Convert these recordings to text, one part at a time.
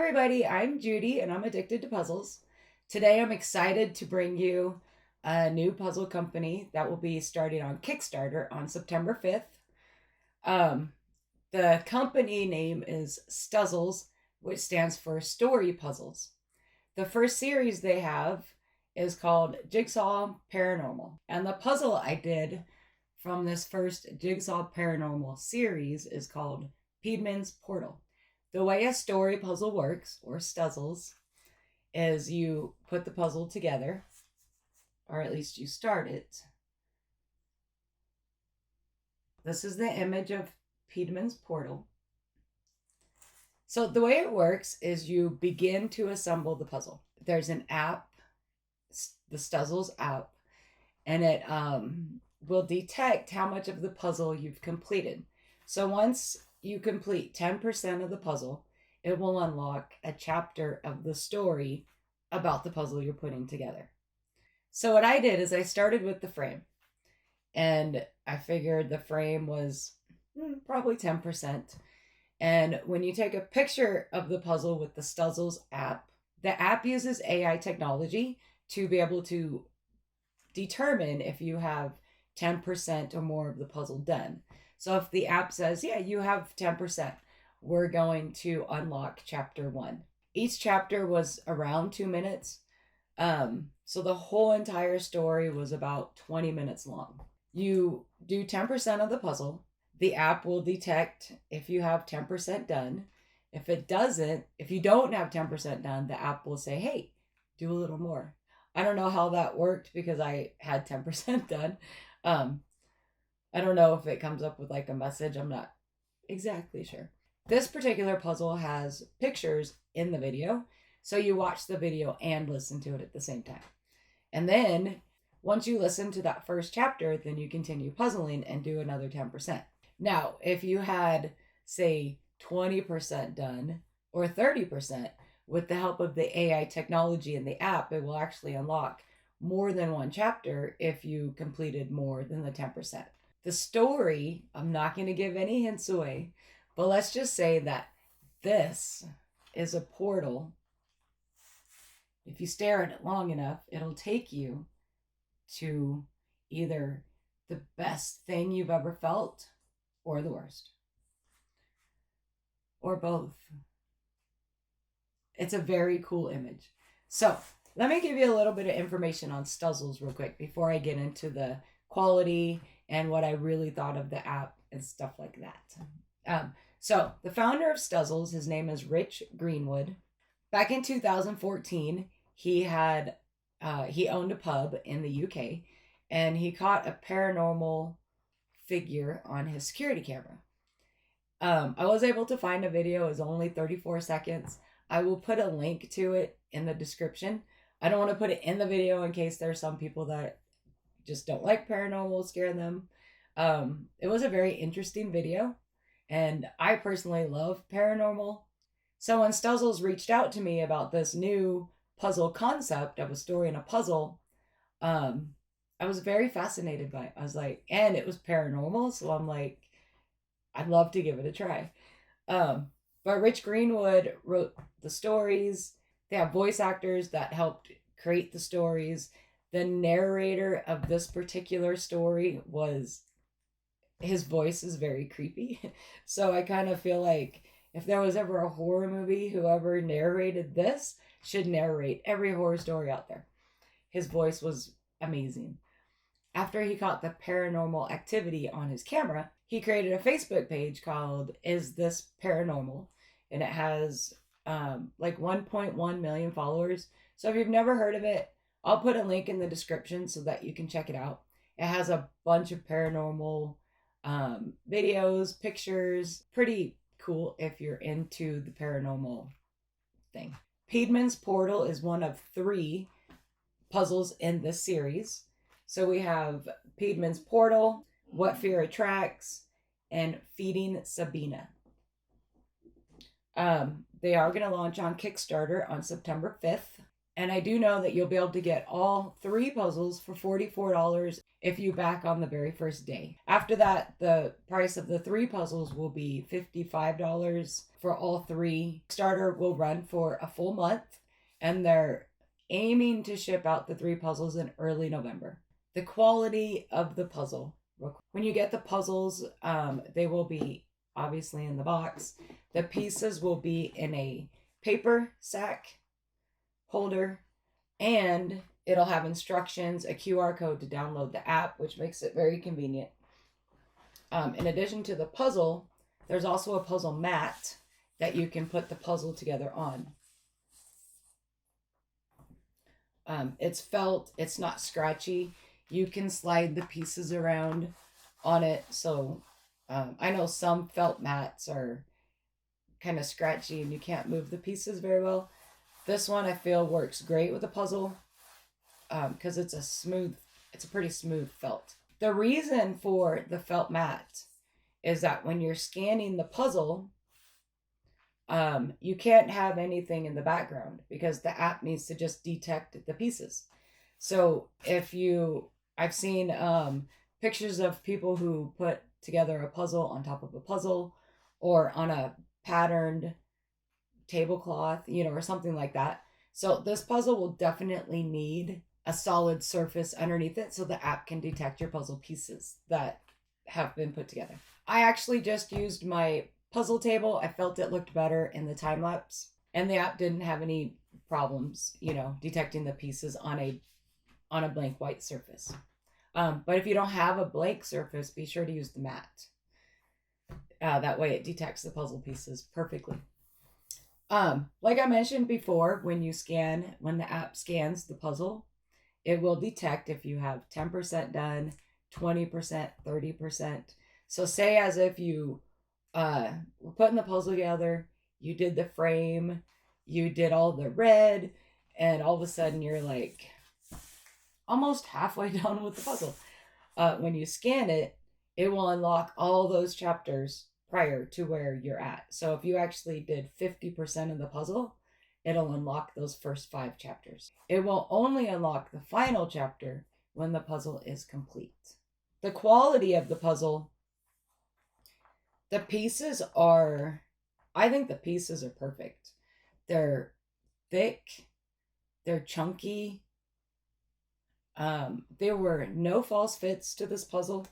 everybody, I'm Judy and I'm addicted to puzzles. Today I'm excited to bring you a new puzzle company that will be starting on Kickstarter on September 5th. Um, the company name is Stuzzles, which stands for Story Puzzles. The first series they have is called Jigsaw Paranormal. And the puzzle I did from this first Jigsaw Paranormal series is called Piedmon's Portal. The way a story puzzle works, or Stuzzles, is you put the puzzle together, or at least you start it. This is the image of Piedmon's Portal. So the way it works is you begin to assemble the puzzle. There's an app, the Stuzzles app, and it will detect how much of the puzzle you've completed. So once you complete 10% of the puzzle, it will unlock a chapter of the story about the puzzle you're putting together. So what I did is I started with the frame, and I figured the frame was probably 10%. And when you take a picture of the puzzle with the Stuzzles app, the app uses AI technology to be able to determine if you have 10% or more of the puzzle done. So if the app says, yeah, you have 10%, we're going to unlock chapter 1. Each chapter was around 2 minutes. So the whole entire story was about 20 minutes long. You do 10% of the puzzle. The app will detect if you have 10% done. If it doesn't, if you don't have 10% done, the app will say, hey, do a little more. I don't know how that worked because I had 10% done. I don't know if it comes up with like a message. I'm not exactly sure. This particular puzzle has pictures in the video. So you watch the video and listen to it at the same time. And then once you listen to that first chapter, then you continue puzzling and do another 10%. Now, if you had, say, 20% done or 30%, with the help of the AI technology in the app, it will actually unlock more than one chapter if you completed more than the 10%. The story, I'm not going to give any hints away, but let's just say that this is a portal. If you stare at it long enough, it'll take you to either the best thing you've ever felt or the worst. Or both. It's a very cool image. So let me give you a little bit of information on Stuzzles real quick before I get into the quality and what I really thought of the app and stuff like that. So the founder of Stuzzles, his name is Rich Greenwood. Back in 2014, he owned a pub in the UK, and he caught a paranormal figure on his security camera. I was able to find a video. It was only 34 seconds. I will put a link to it in the description. I don't want to put it in the video in case there's some people that just don't like paranormal, scare them. It was a very interesting video, and I personally love paranormal. So when Stuzzles reached out to me about this new puzzle concept of a story and a puzzle, I was very fascinated by it. I was like, and it was paranormal, so I'm like, I'd love to give it a try. But Rich Greenwood wrote the stories. They have voice actors that helped create the stories. The narrator of this particular story his voice is very creepy. So I kind of feel like if there was ever a horror movie, whoever narrated this should narrate every horror story out there. His voice was amazing. After he caught the paranormal activity on his camera, he created a Facebook page called Is This Paranormal? And it has like 1.1 million followers. So if you've never heard of it, I'll put a link in the description so that you can check it out. It has a bunch of paranormal videos, pictures. Pretty cool if you're into the paranormal thing. Piedmon's Portal is one of 3 puzzles in this series. So we have Piedmon's Portal, What Fear Attracts, and Feeding Sabina. They are going to launch on Kickstarter on September 5th. And I do know that you'll be able to get all 3 puzzles for $44 if you back on the very first day. After that, the price of the 3 puzzles will be $55 for all 3. Kickstarter will run for a full month, and they're aiming to ship out the 3 puzzles in early November. The quality of the puzzle. When you get the puzzles, they will be obviously in the box. The pieces will be in a paper sack holder, and it'll have instructions, a QR code to download the app, which makes it very convenient. In addition to the puzzle, there's also a puzzle mat that you can put the puzzle together on. It's felt, it's not scratchy. You can slide the pieces around on it. So I know some felt mats are kind of scratchy and you can't move the pieces very well. This one I feel works great with a puzzle because it's a pretty smooth felt. The reason for the felt mat is that when you're scanning the puzzle, you can't have anything in the background because the app needs to just detect the pieces. So I've seen pictures of people who put together a puzzle on top of a puzzle or on a patterned tablecloth, or something like that. So this puzzle will definitely need a solid surface underneath it so the app can detect your puzzle pieces that have been put together. I actually just used my puzzle table. I felt it looked better in the time lapse, and the app didn't have any problems, detecting the pieces on a blank white surface. But if you don't have a blank surface, be sure to use the mat. That way it detects the puzzle pieces perfectly. Like I mentioned before, when the app scans the puzzle, it will detect if you have 10% done, 20%, 30%. So say as if you were putting the puzzle together, you did the frame, you did all the red, and all of a sudden you're like almost halfway done with the puzzle. When you scan it, it will unlock all those chapters prior to where you're at. So if you actually did 50% of the puzzle, it'll unlock those first 5 chapters. It will only unlock the final chapter when the puzzle is complete. The quality of the puzzle, I think the pieces are perfect. They're thick, they're chunky. There were no false fits to this puzzle,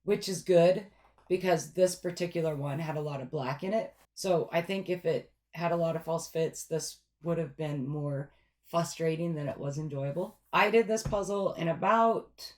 which is good because this particular one had a lot of black in it. So I think if it had a lot of false fits, this would have been more frustrating than it was enjoyable. I did this puzzle in about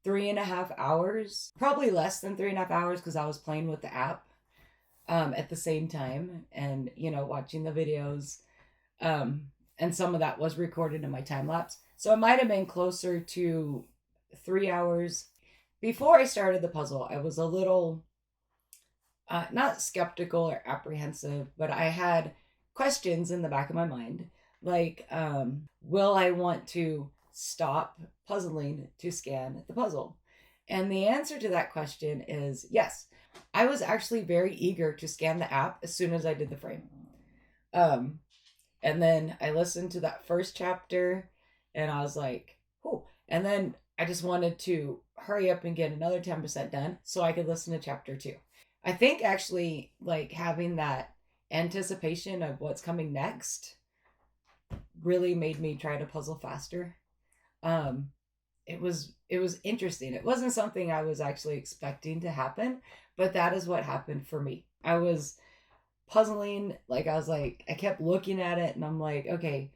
3.5 hours, probably less than 3.5 hours because I was playing with the app at the same time and, watching the videos. And some of that was recorded in my time lapse. So it might have been closer to 3 hours. Before I started the puzzle, I was a little not skeptical or apprehensive, but I had questions in the back of my mind. Like, will I want to stop puzzling to scan the puzzle? And the answer to that question is yes. I was actually very eager to scan the app as soon as I did the frame. And then I listened to that first chapter and I was like, oh. And then I just wanted to hurry up and get another 10% done so I could listen to chapter 2. I think actually having that anticipation of what's coming next really made me try to puzzle faster. It was interesting. It wasn't something I was actually expecting to happen, but that is what happened for me. I was puzzling, I kept looking at it and I'm like, okay,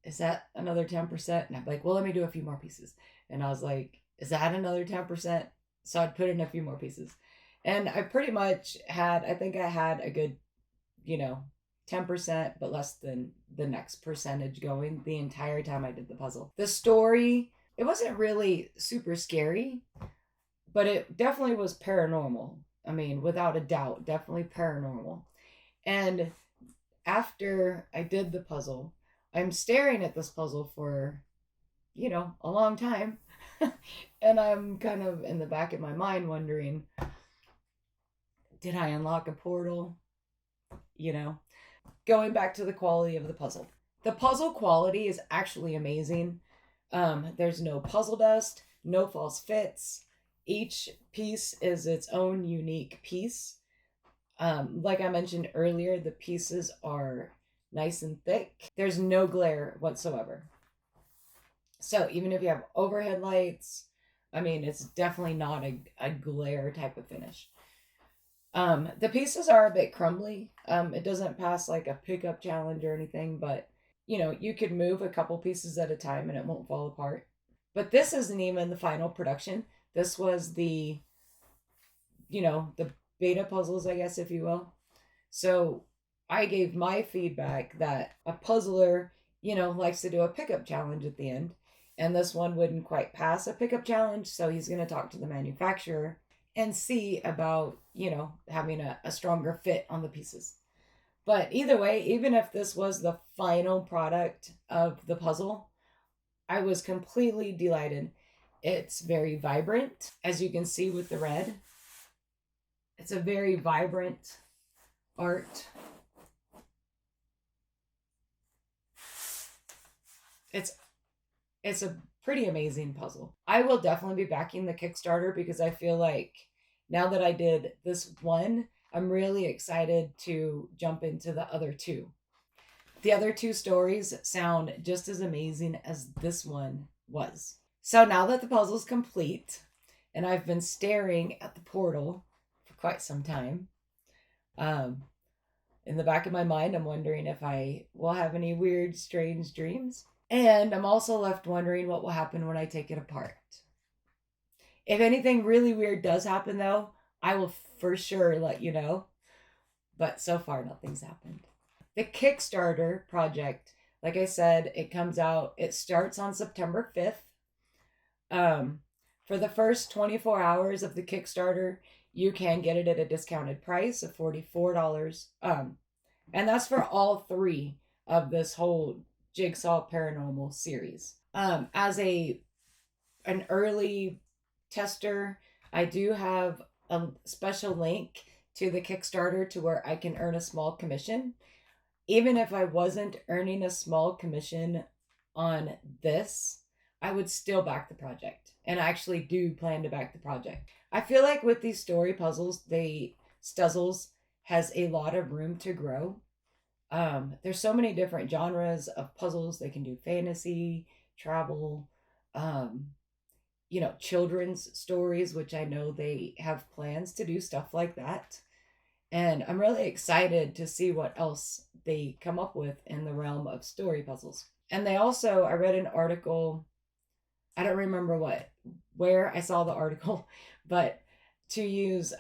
is that another 10%? And I'm like, well, let me do a few more pieces. And I was like, is that another 10%? So I'd put in a few more pieces. And I pretty much had a good, 10%, but less than the next percentage going the entire time I did the puzzle. The story, it wasn't really super scary, but it definitely was paranormal. I mean, without a doubt, definitely paranormal. And after I did the puzzle, I'm staring at this puzzle for, a long time. And I'm kind of in the back of my mind wondering, did I unlock a portal? Going back to the quality of the puzzle. The puzzle quality is actually amazing. There's no puzzle dust, no false fits. Each piece is its own unique piece. Like I mentioned earlier, the pieces are nice and thick. There's no glare whatsoever. So even if you have overhead lights, I mean, it's definitely not a glare type of finish. The pieces are a bit crumbly. It doesn't pass like a pickup challenge or anything, but you know, you could move a couple pieces at a time and it won't fall apart. But this isn't even the final production. This was the, you know, the beta puzzles, I guess, if you will. So I gave my feedback that a puzzler, you know, likes to do a pickup challenge at the end. And this one wouldn't quite pass a pickup challenge. So he's going to talk to the manufacturer and see about, you know, having a stronger fit on the pieces. But either way, even if this was the final product of the puzzle, I was completely delighted. It's very vibrant, as you can see with the red. It's a very vibrant art. It's a pretty amazing puzzle. I will definitely be backing the Kickstarter because I feel like now that I did this one, I'm really excited to jump into the other two. The other two stories sound just as amazing as this one was. So now that the puzzle's complete, and I've been staring at the portal for quite some time, in the back of my mind, I'm wondering if I will have any weird, strange dreams. And I'm also left wondering what will happen when I take it apart. If anything really weird does happen, though, I will for sure let you know. But so far, nothing's happened. The Kickstarter project, like I said, it starts on September 5th. For the first 24 hours of the Kickstarter, you can get it at a discounted price of $44. And that's for all three of this whole Jigsaw Paranormal series. As an early tester, I do have a special link to the Kickstarter to where I can earn a small commission. Even if I wasn't earning a small commission on this, I would still back the project. And I actually do plan to back the project. I feel like with these story puzzles, Stuzzles has a lot of room to grow. There's so many different genres of puzzles. They can do fantasy, travel, you know, children's stories, which I know they have plans to do stuff like that. And I'm really excited to see what else they come up with in the realm of story puzzles. And they also, I read an article, I don't remember where I saw the article, but to use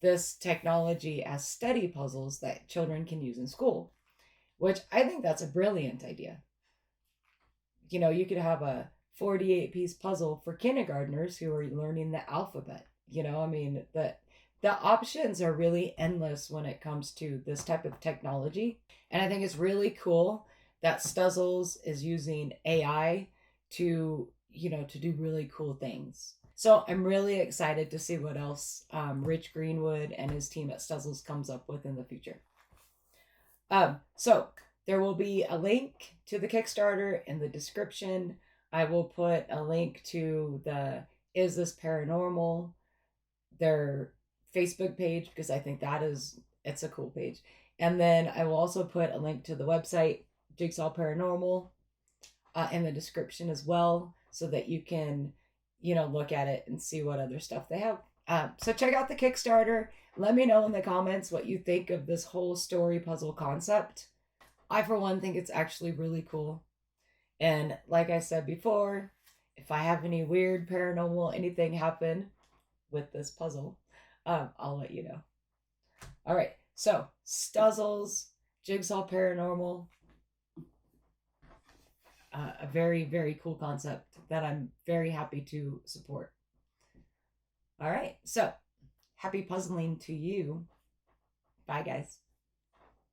this technology as study puzzles that children can use in school, which I think that's a brilliant idea. You know, you could have a 48-piece puzzle for kindergartners who are learning the alphabet. You know, I mean, the options are really endless when it comes to this type of technology. And I think it's really cool that Stuzzles is using AI to, you know, to do really cool things. So I'm really excited to see what else Rich Greenwood and his team at Stuzzles comes up with in the future. So there will be a link to the Kickstarter in the description. I will put a link to the Is This Paranormal, their Facebook page, because I think it's a cool page. And then I will also put a link to the website, Jigsaw Paranormal, in the description as well, so that you can, you know, look at it and see what other stuff they have. So check out the Kickstarter. Let me know in the comments what you think of this whole story puzzle concept. I, for one, think it's actually really cool. And like I said before, if I have any weird paranormal anything happen with this puzzle, I'll let you know. All right, so Stuzzles, Jigsaw Paranormal, a very, very cool concept that I'm very happy to support. All right, so happy puzzling to you. Bye, guys.